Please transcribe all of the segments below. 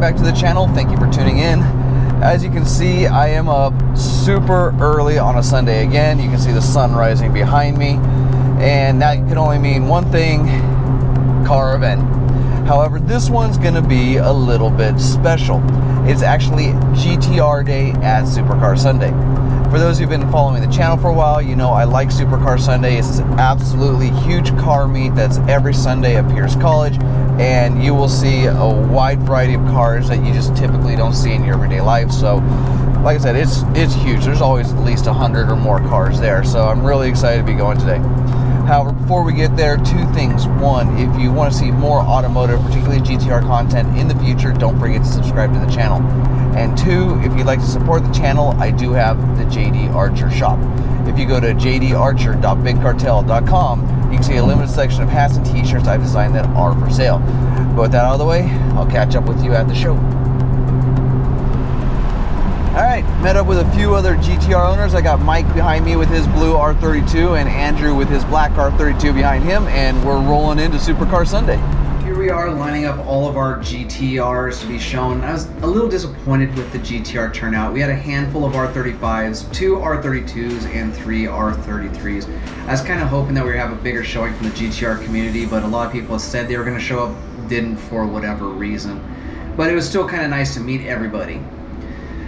back to the channel. Thank you for tuning in. As you can see, I am up super early on a Sunday again. You can see the sun rising behind me, and that can only mean one thing: car event. However, this one's gonna be a little bit special. It's actually GTR day at Supercar Sunday. For those who've been following the channel for a while, you know I like Supercar Sunday. It's this absolutely huge car meet that's every Sunday at Pierce College, and you will see a wide variety of cars that you just typically don't see in your everyday life. So, like I said, it's huge. There's always at least 100 or more cars there, so I'm really excited to be going today. However, before we get there, two things. One, if you want to see more automotive, particularly GTR content in the future, don't forget to subscribe to the channel. And two, if you'd like to support the channel, I do have the JD Archer shop. If you go to jdarcher.bigcartel.com, you can see a limited selection of hats and t-shirts I've designed that are for sale. But with that out of the way, I'll catch up with you at the show. Alright, met up with a few other GTR owners. I got Mike behind me with his blue R32 and Andrew with his black R32 behind him, and we're rolling into Supercar Sunday. Here we are lining up all of our GTRs to be shown. I was a little disappointed with the GTR turnout. We had a handful of R35s, 2 R32s, and 3 R33s. I was kind of hoping that we would have a bigger showing from the GTR community, but a lot of people said they were going to show up, didn't for whatever reason. But it was still kind of nice to meet everybody.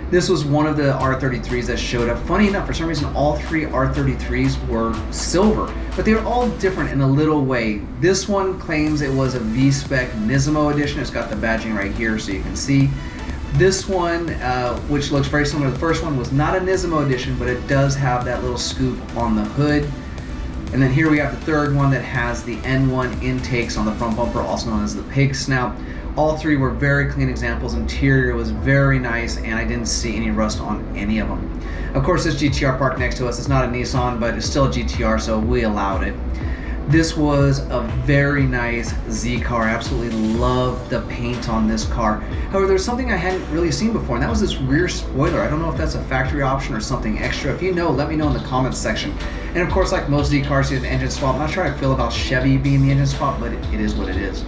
This was one of the R33s that showed up. Funny enough, for some reason, all 3 R33s were silver, but they were all different in a little way. This one claims it was a V-Spec Nismo edition. It's got the badging right here so you can see. This one, which looks very similar to the first one, was not a Nismo edition, but it does have that little scoop on the hood. And then here we have the third one that has the N1 intakes on the front bumper, also known as the pig snout. All 3 were very clean examples. Interior was very nice, and I didn't see any rust on any of them. Of course, this GTR parked next to us, it's not a Nissan, but it's still a GTR, so we allowed it. This was a very nice Z car. I absolutely love the paint on this car. However, there's something I hadn't really seen before, and that was this rear spoiler. I don't know if that's a factory option or something extra. If you know, let me know in the comments section. And of course, like most Z cars, you have an engine swap. I'm not sure how I feel about Chevy being the engine swap, but it is what it is.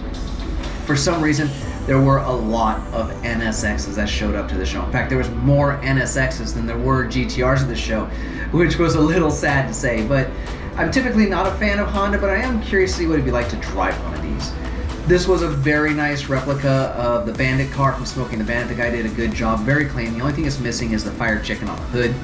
For some reason, there were a lot of NSXs that showed up to the show. In fact, there was more NSXs than there were GTRs at the show, which was a little sad to say. But I'm typically not a fan of Honda, but I am curious to see what it'd be like to drive one of these. This was a very nice replica of the Bandit car from Smoking the Bandit. The guy did a good job, very clean. The only thing that's missing is the fire chicken on the hood.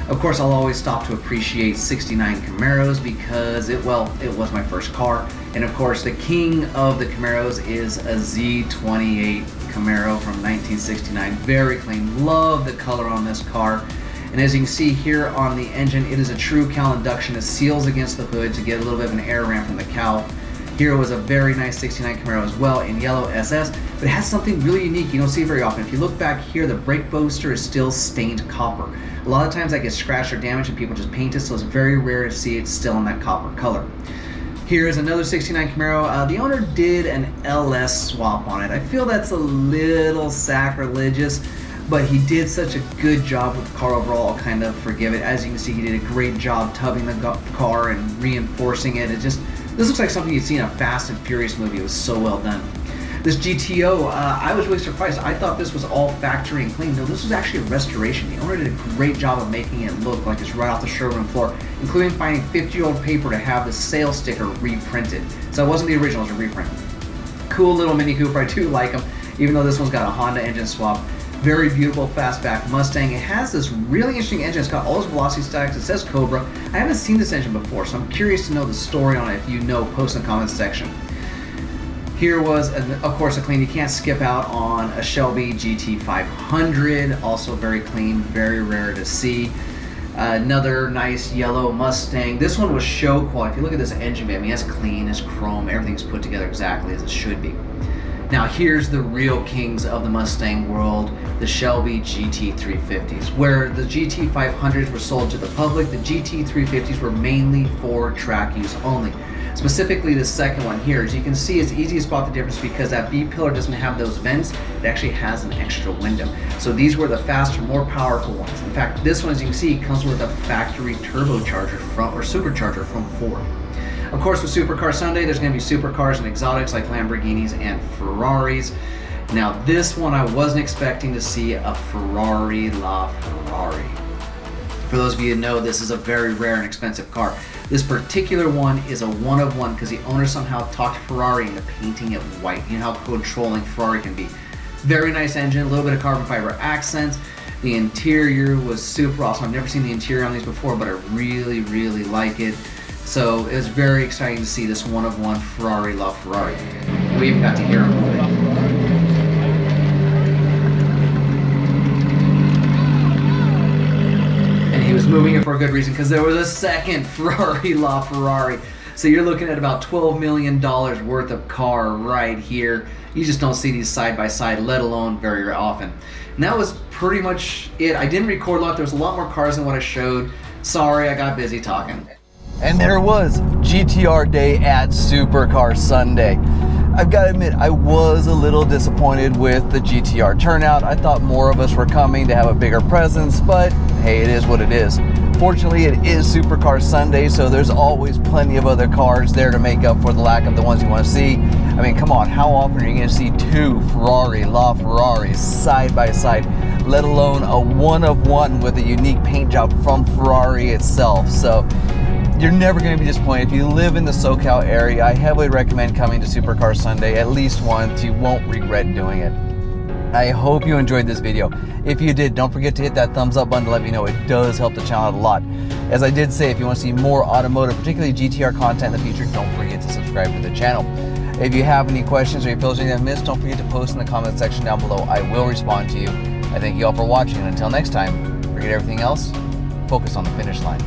Of course, I'll always stop to appreciate 69 Camaros because it was my first car. And of course, the king of the Camaros is a Z28 Camaro from 1969. Very clean. Love the color on this car. And as you can see here on the engine, it is a true cowl induction. It seals against the hood to get a little bit of an air ramp from the cowl. Here was a very nice 69 Camaro as well in yellow SS, but it has something really unique you don't see very often. If you look back here, the brake booster is still stained copper. A lot of times that gets scratched or damaged and people just paint it, so it's very rare to see it still in that copper color. Here is another 69 Camaro. The owner did an LS swap on it. I feel that's a little sacrilegious, but he did such a good job with the car overall, I'll kind of forgive it. As you can see, he did a great job tubbing the car and reinforcing it. This looks like something you'd see in a Fast and Furious movie. It was so well done. This GTO, I was really surprised. I thought this was all factory and clean. No, this was actually a restoration. The owner did a great job of making it look like it's right off the showroom floor, including finding 50-year-old paper to have the sales sticker reprinted. So it wasn't the original, it was a reprint. Cool little Mini Cooper, I do like them, even though this one's got a Honda engine swap. Very beautiful fastback Mustang. It has this really interesting engine. It's got all those velocity stacks. It says Cobra. I haven't seen this engine before, so I'm curious to know the story on it. If you know, post in the comments section. Here was, of course, a clean. You can't skip out on a Shelby GT500. Also very clean, very rare to see. Another nice yellow Mustang. This one was show quality. If you look at this engine, I mean, it's clean, it's chrome, everything's put together exactly as it should be. Now here's the real kings of the Mustang world, the Shelby GT350s. Where the GT500s were sold to the public, the GT350s were mainly for track use only. Specifically the second one here, as you can see, it's easy to spot the difference because that B-pillar doesn't have those vents, it actually has an extra window. So these were the faster, more powerful ones. In fact, this one, as you can see, comes with a factory turbocharger or supercharger from Ford. Of course, with Supercar Sunday, there's going to be supercars and exotics like Lamborghinis and Ferraris. Now this one I wasn't expecting to see a Ferrari LaFerrari. For those of you who know, this is a very rare and expensive car. This particular one is a one of one because the owner somehow talked Ferrari into painting it white. You know how controlling Ferrari can be. Very nice engine, a little bit of carbon fiber accents. The interior was super awesome. I've never seen the interior on these before, but I really, really like it. So it was very exciting to see this one of one Ferrari LaFerrari. We even got to hear him moving. He was moving it for a good reason because there was a second Ferrari LaFerrari. So you're looking at about $12 million worth of car right here. You just don't see these side by side, let alone very often. And that was pretty much it. I didn't record a lot. There was a lot more cars than what I showed. Sorry, I got busy talking. And there was GTR day at Supercar Sunday. I've got to admit, I was a little disappointed with the GTR turnout. I thought more of us were coming to have a bigger presence, but hey, it is what it is. Fortunately, it is Supercar Sunday, so there's always plenty of other cars there to make up for the lack of the ones you want to see. I mean, come on, how often are you going to see two Ferrari LaFerraris side by side, let alone a one of one with a unique paint job from Ferrari itself? So you're never going to be disappointed. If you live in the SoCal area, I heavily recommend coming to Supercar Sunday at least once. You won't regret doing it. I hope you enjoyed this video. If you did, don't forget to hit that thumbs up button to let me know. It does help the channel out a lot. As I did say, if you want to see more automotive, particularly GTR content in the future, don't forget to subscribe to the channel. If you have any questions or you feel anything I've missed, don't forget to post in the comment section down below. I will respond to you. I thank you all for watching, and until next time, forget everything else, focus on the finish line.